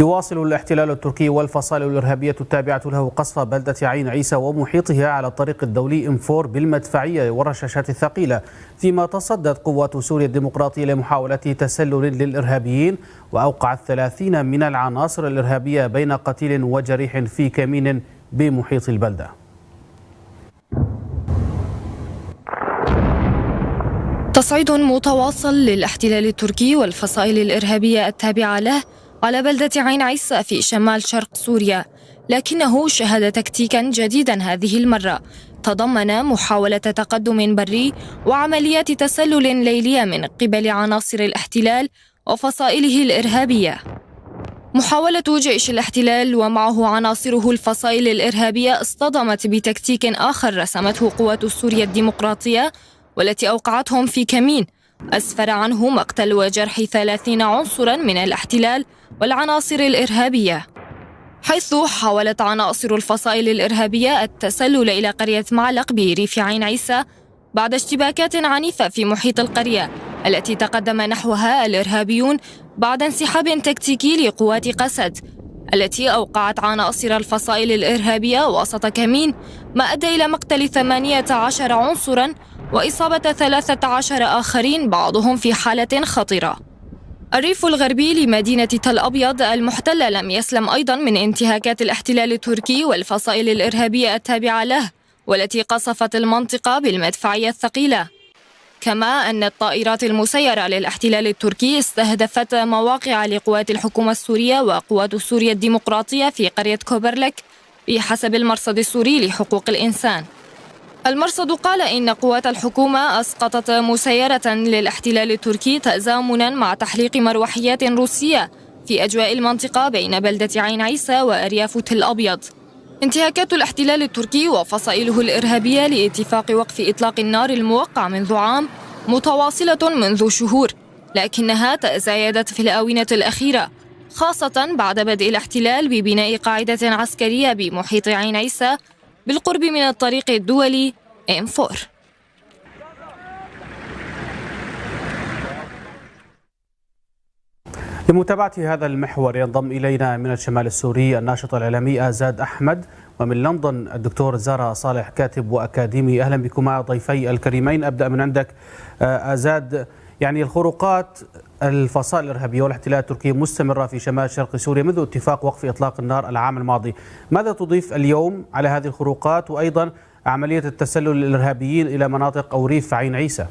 يواصل الاحتلال التركي والفصائل الإرهابية التابعة له قصف بلدة عين عيسى ومحيطها على الطريق الدولي M4 بالمدفعية والرشاشات الثقيلة، فيما تصدت قوات سوريا الديمقراطية لمحاولة تسلل للإرهابيين، وأوقعت 30 من العناصر الإرهابية بين قتيل وجريح في كمين بمحيط البلدة. تصعيد متواصل للاحتلال التركي والفصائل الإرهابية التابعة له على بلدة عين عيسى في شمال شرق سوريا، لكنه شهد تكتيكا جديدا هذه المرة تضمن محاولة تقدم بري وعمليات تسلل ليلية من قبل عناصر الاحتلال وفصائله الإرهابية. محاولة جيش الاحتلال ومعه عناصره الفصائل الإرهابية اصطدمت بتكتيك آخر رسمته قوات سوريا الديمقراطية، والتي أوقعتهم في كمين أسفر عنه مقتل وجرح 30 عنصرا من الاحتلال والعناصر الإرهابية، حيث حاولت عناصر الفصائل الإرهابية التسلل إلى قرية معلق بريف عين عيسى بعد اشتباكات عنيفة في محيط القرية التي تقدم نحوها الإرهابيون بعد انسحاب تكتيكي لقوات قسد التي أوقعت عناصر الفصائل الإرهابية وسط كمين، ما أدى إلى مقتل 18 عنصرا وإصابة 13 آخرين بعضهم في حالة خطرة. الريف الغربي لمدينة تل أبيض المحتلة لم يسلم أيضا من انتهاكات الاحتلال التركي والفصائل الإرهابية التابعة له، والتي قصفت المنطقة بالمدفعية الثقيلة، كما أن الطائرات المسيرة للاحتلال التركي استهدفت مواقع لقوات الحكومة السورية وقوات سوريا الديمقراطية في قرية كوبرلك بحسب المرصد السوري لحقوق الإنسان. المرصد قال إن قوات الحكومة أسقطت مسيرة للاحتلال التركي تزامنا مع تحليق مروحيات روسية في أجواء المنطقة بين بلدة عين عيسى وأرياف تل أبيض. انتهاكات الاحتلال التركي وفصائله الإرهابية لاتفاق وقف إطلاق النار الموقع منذ عام متواصلة منذ شهور، لكنها تزايدت في الآونة الأخيرة، خاصة بعد بدء الاحتلال ببناء قاعدة عسكرية بمحيط عين عيسى بالقرب من الطريق الدولي M4. لمتابعة هذا المحور ينضم إلينا من الشمال السوري الناشط الإعلامي آزاد أحمد، ومن لندن الدكتور زارا صالح كاتب وأكاديمي. أهلا بكما ضيفي الكريمين. أبدأ من عندك آزاد، يعني الخروقات الفصائل الإرهابية والاحتلال التركي مستمرة في شمال شرق سوريا منذ اتفاق وقف إطلاق النار العام الماضي، ماذا تضيف اليوم على هذه الخروقات وأيضا عملية التسلل للإرهابيين إلى مناطق أو ريف عين عيسى؟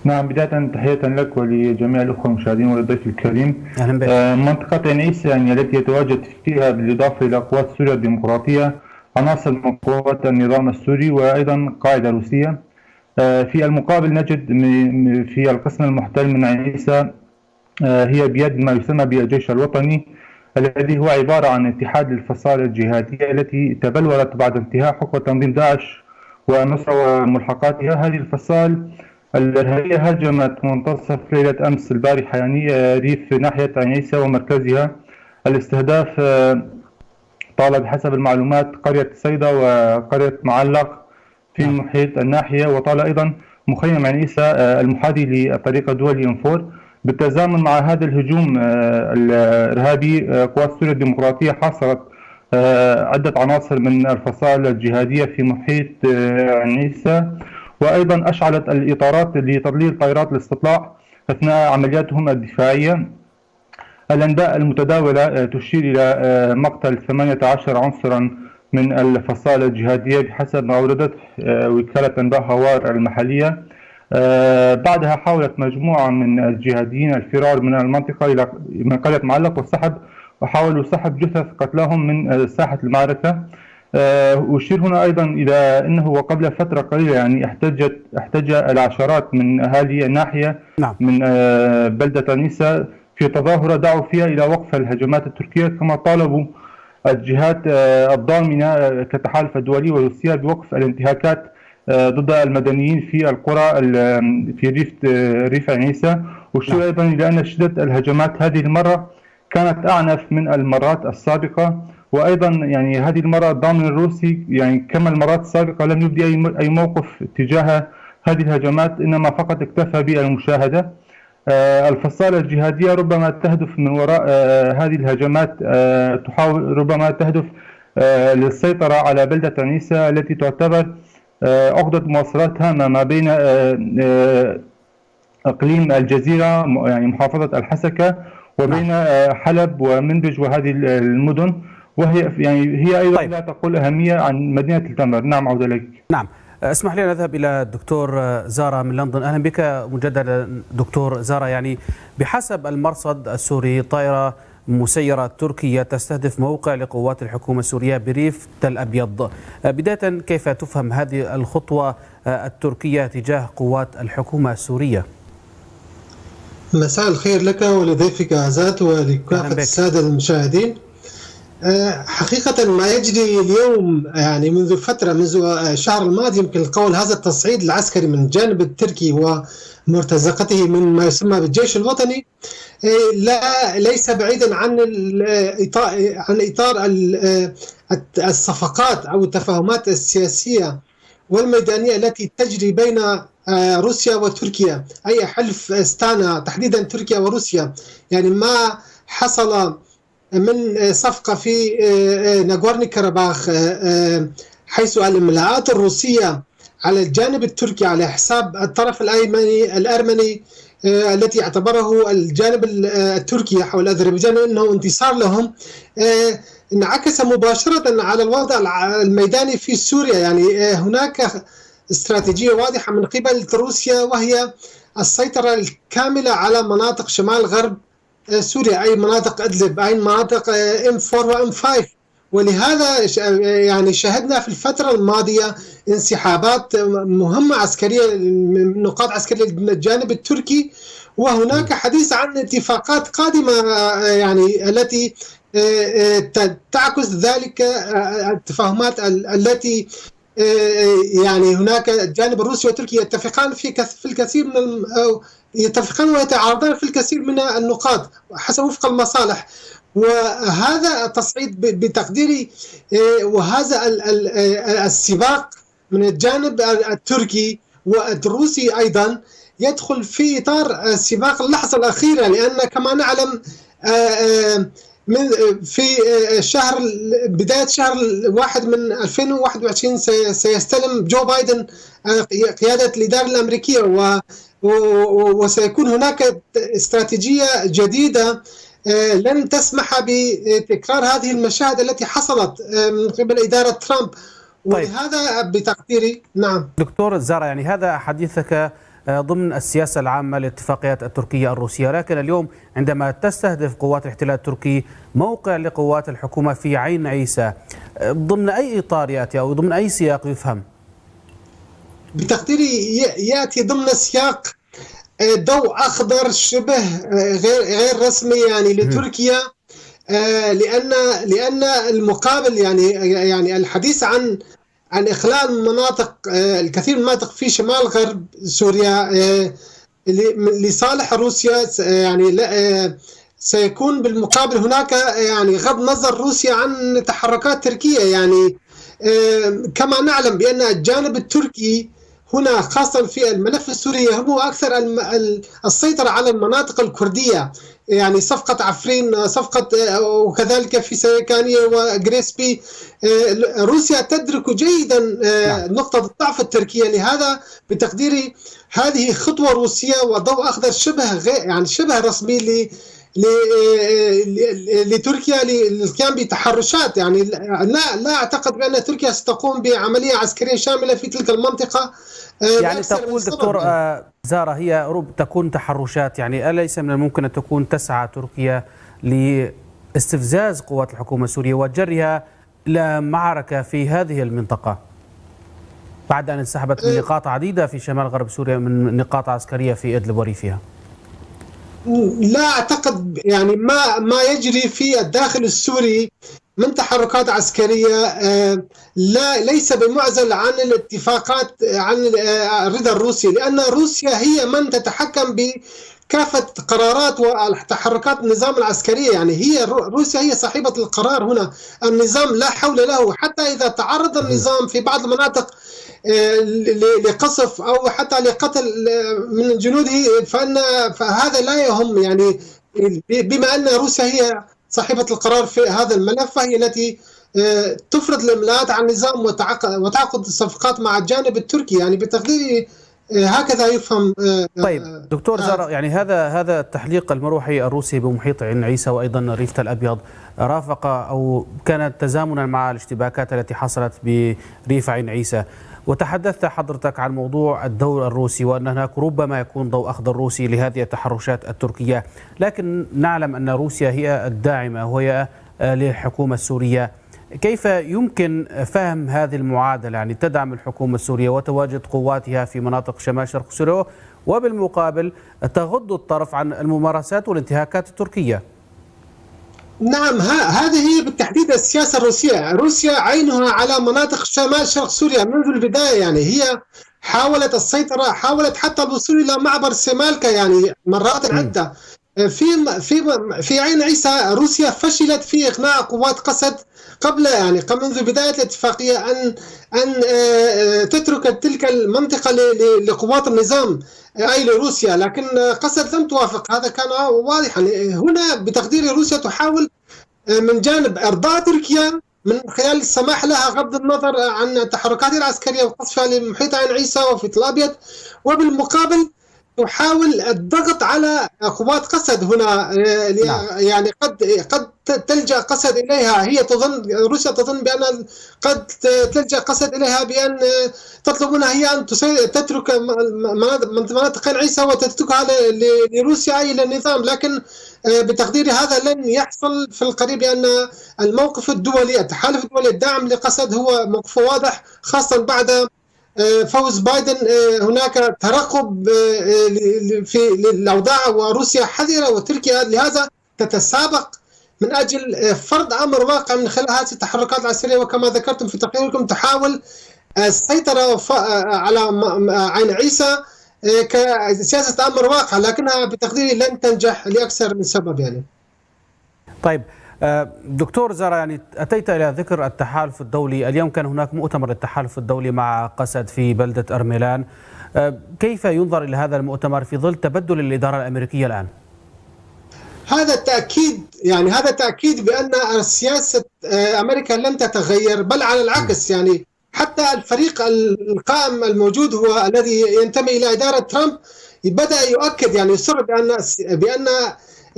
نعم، بداية تحية لك ولجميع الأخوة المشاهدين وللضيف الكريم. أهلا بك. منطقة عين عيسى يعني التي يتواجد فيها بالإضافة إلى قوات سوريا الديمقراطية عناصر من قوات النظام السوري وأيضا قاعدة روسية. في المقابل نجد في القسم المحتل من عين عيسى هي بيد ما يسمى بالجيش الوطني، الذي هو عبارة عن اتحاد للفصائل الجهادية التي تبلورت بعد انتهاء حقبة تنظيم داعش والنصرة وملحقاتها. هذه الفصائل الإرهابية هاجمت منتصف ليلة أمس البارحة يعني ريف ناحية عين عيسى ومركزها. الاستهداف طال بحسب المعلومات قرية صيدا وقرية معلق في محيط الناحية، وطال أيضا مخيم عين عيسى المحاذي للطريق الدولي M4. بالتزامن مع هذا الهجوم الإرهابي قوات سوريا الديمقراطية حاصرت عدة عناصر من الفصائل الجهادية في محيط عين عيسى، وأيضا أشعلت الإطارات لتضليل طائرات الاستطلاع أثناء عملياتهم الدفاعية. الأنباء المتداولة تشير إلى مقتل 18 عنصرا من الفصائل الجهادية بحسب ما أوردت وكالة أنباء هوار المحلية. بعدها حاولت مجموعة من الجهاديين الفرار من المنطقة إلى قرية معلق وحاولوا سحب جثث قتلاهم من ساحة المعركة. أشير هنا أيضا إلى أنه وقبل فترة قليلة يعني احتج العشرات من أهالي الناحية من بلدة نيسا في تظاهرة دعوا فيها إلى وقف الهجمات التركية، كما طالبوا الجهات الضامنة كالتحالف الدولي وروسيا بوقف الانتهاكات ضد المدنيين في القرى في ريف عين عيسى. وأشير أيضا إلى أن شدة الهجمات هذه المرة كانت أعنف من المرات السابقة، وأيضا يعني هذه المرة الضامن الروسي يعني كما المرات السابقة لم يبدي أي موقف تجاه هذه الهجمات، إنما فقط اكتفى بالمشاهدة. الفصائل الجهادية ربما تهدف من وراء هذه الهجمات، تحاول ربما تهدف للسيطرة على بلدة عنيسة التي تعتبر عقدة مواصلات هامة ما بين إقليم الجزيرة يعني محافظة الحسكة وبين حلب ومنبج وهذه المدن، وهي يعني هي أيضا لا تقل أهمية عن مدينة التمر. نعم، عودة لك. نعم، اسمح لي أن أذهب إلى الدكتور زارا من لندن. أهلا بك مجددا دكتور زارا. يعني بحسب المرصد السوري طائرة مسيرة تركية تستهدف موقع لقوات الحكومة السورية بريف تل أبيض. بداية كيف تفهم هذه الخطوة التركية تجاه قوات الحكومة السورية؟ مساء الخير لك ولضيفك عزات ولكافة السادة المشاهدين. حقيقة ما يجري اليوم يعني منذ فترة، منذ الشهر الماضي يمكن القول، هذا التصعيد العسكري من الجانب التركي ومرتزقته من ما يسمى بالجيش الوطني ليس بعيدا عن إطار الصفقات أو التفاهمات السياسية والميدانية التي تجري بين روسيا وتركيا، أي حلف استانا تحديدا تركيا وروسيا. يعني ما حصل من صفقة في ناغورنو كاراباخ حيث الإملاءات الروسية على الجانب التركي على حساب الطرف الأرمني التي اعتبره الجانب التركي حول أذربيجان أنه انتصار لهم، انعكس مباشرة على الوضع الميداني في سوريا. يعني هناك استراتيجية واضحة من قبل روسيا وهي السيطرة الكاملة على مناطق شمال غرب سوريا، أي مناطق إدلب، أي مناطق M4 و M5. ولهذا يعني شهدنا في الفترة الماضية انسحابات مهمة عسكرية من نقاط عسكرية من الجانب التركي، وهناك حديث عن اتفاقات قادمة يعني التي تعكس ذلك التفاهمات التي يعني هناك الجانب الروسي والتركي يتفقان في الكثير من يتفقان ويتعارضان في الكثير من النقاط حسب وفق المصالح. وهذا التصعيد بتقديري وهذا السباق من الجانب التركي والروسي أيضا يدخل في إطار سباق اللحظة الأخيرة، لأن كما نعلم في بداية شهر 1 من 2021 سيستلم جو بايدن قيادة الإدارة الأمريكية، وسيكون هناك استراتيجية جديدة لن تسمح بتكرار هذه المشاهد التي حصلت من قبل إدارة ترامب. ولهذا بتقديري نعم دكتور زارا، يعني هذا حديثك ضمن السياسة العامة للاتفاقيات التركية الروسية، لكن اليوم عندما تستهدف قوات الاحتلال التركي موقع لقوات الحكومة في عين عيسى، ضمن أي إطار يأتي أو ضمن أي سياق يفهم؟ بتقديري يأتي ضمن سياق ضوء أخضر شبه غير رسمي يعني لتركيا، لأن المقابل يعني الحديث عن إخلال مناطق الكثير من المناطق في شمال غرب سوريا لصالح روسيا، يعني سيكون بالمقابل هناك يعني غض نظر روسيا عن تحركات تركيا. يعني كما نعلم بأن الجانب التركي هنا خاصة في الملف السوري يهمه أكثر السيطرة على المناطق الكردية، يعني صفقة عفرين، صفقة وكذلك في سيركانية وغريسبي. روسيا تدرك جيدا نقطة الضعف التركية، لهذا بتقديري هذه خطوة روسية وضوء أخضر شبه رسمي لتركيا للقيام بتحرشات. يعني لا أعتقد بأن تركيا ستقوم بعملية عسكرية شاملة في تلك المنطقة. يعني تقول دكتور زارا هي تكون تحرشات، يعني أليس من الممكن أن تكون تسعى تركيا لاستفزاز قوات الحكومة السورية وجرها إلى معركة في هذه المنطقة بعد أن انسحبت من نقاط عديدة في شمال غرب سوريا من نقاط عسكرية في إدلب وريفها؟ لا أعتقد، يعني ما يجري في الداخل السوري من تحركات عسكرية ليس بمعزل عن الاتفاقات عن الرضا الروسي، لأن روسيا هي من تتحكم بكافة قرارات وتحركات النظام العسكرية. يعني روسيا هي صاحبة القرار هنا، النظام لا حول له، حتى إذا تعرض النظام في بعض المناطق لقصف أو حتى لقتل من جنوده، فهذا لا يهم يعني، بما أن روسيا هي صاحبة القرار في هذا الملف، فهي التي تفرض الإملاءات على النظام وتعقد صفقات مع الجانب التركي. يعني بتقديري هكذا يفهم. طيب دكتور زارا، يعني هذا التحليق المروحي الروسي بمحيط عين عيسى وأيضا ريفة الأبيض رافق أو كانت تزامنا مع الاشتباكات التي حصلت بريف عين عيسى، وتحدثت حضرتك عن موضوع الدور الروسي وأن هناك ربما يكون ضوء أخضر روسي لهذه التحرشات التركية، لكن نعلم أن روسيا هي الداعمة وهي للحكومة السورية. كيف يمكن فهم هذه المعادلة؟ يعني تدعم الحكومة السورية وتواجد قواتها في مناطق شمال شرق سوريا، وبالمقابل تغض الطرف عن الممارسات والانتهاكات التركية. نعم، هذه هي بالتحديد السياسة الروسية. روسيا عينها على مناطق شمال شرق سوريا منذ البداية. يعني هي حاولت السيطرة، حاولت حتى الوصول إلى معبر سيمالكا يعني مرات عدة. في عين عيسى روسيا فشلت في إقناع قوات قسد قبل منذ بداية الاتفاقية أن تترك تلك المنطقة لقوات النظام أي لروسيا، لكن قسد لم توافق. هذا كان واضحا. هنا بتقدير روسيا تحاول من جانب إرضاء تركيا من خلال السماح لها غض النظر عن تحركاتها العسكرية وقصفها لمحيط عين عيسى وفي الأبيض، وبالمقابل تحاول الضغط على قوات قسد هنا. يعني قد تلجأ قسد إليها، هي تظن، روسيا تظن بأن قد تلجأ قسد إليها بأن تطلب منها هي أن تترك مناطق عين عيسى وتتركها لروسيا أي للنظام، لكن بتقديري هذا لن يحصل في القريب، لأن الموقف الدولي، التحالف الدولي الداعم لقسد هو موقف واضح، خاصة بعد فوز بايدن. هناك ترقب في الأوضاع وروسيا حذرة وتركيا لهذا تتسابق من أجل فرض أمر واقع من خلال هذه التحركات العسكرية، وكما ذكرتم في تقريركم تحاول السيطرة على عين عيسى كسياسة أمر واقع، لكنها بتقديري لن تنجح لأكثر من سبب يعني. طيب دكتور زارا، يعني أتيت إلى ذكر التحالف الدولي. اليوم كان هناك مؤتمر التحالف الدولي مع قسد في بلدة أرميلان. كيف ينظر إلى هذا المؤتمر في ظل تبدل الإدارة الأمريكية الآن؟ هذا تأكيد بأن سياسة أمريكا لن تتغير، بل على العكس. يعني حتى الفريق القائم الموجود هو الذي ينتمي إلى إدارة ترامب بدأ يؤكد، يعني يصر بأن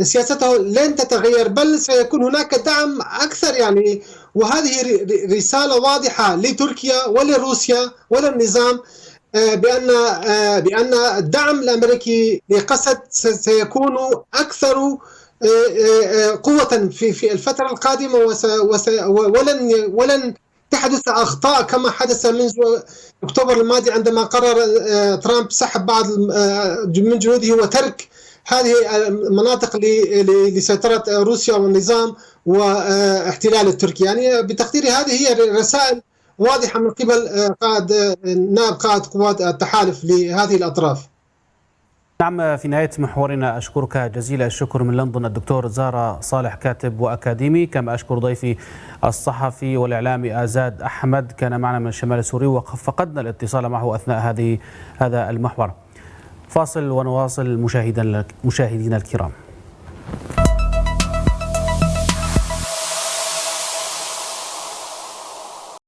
سياسته لن تتغير، بل سيكون هناك دعم أكثر. يعني وهذه رسالة واضحة لتركيا ولروسيا وللنظام بأن الدعم الأمريكي لقسد سيكون أكثر قوة في الفترة القادمة، ولن تحدث أخطاء كما حدث منذ أكتوبر الماضي عندما قرر ترامب سحب بعض من جنوده وترك هذه المناطق لسيطرة روسيا والنظام واحتلال التركي. يعني بتقديري هذه هي رسائل واضحة من قبل نائب قائد قوات التحالف لهذه الأطراف. نعم، في نهاية محورنا أشكرك جزيل الشكر من لندن الدكتور زارا صالح، كاتب وأكاديمي، كما أشكر ضيفي الصحفي والإعلامي آزاد أحمد، كان معنا من الشمال السوري وفقدنا الاتصال معه أثناء هذا المحور. فاصل ونواصل مشاهدينا الكرام.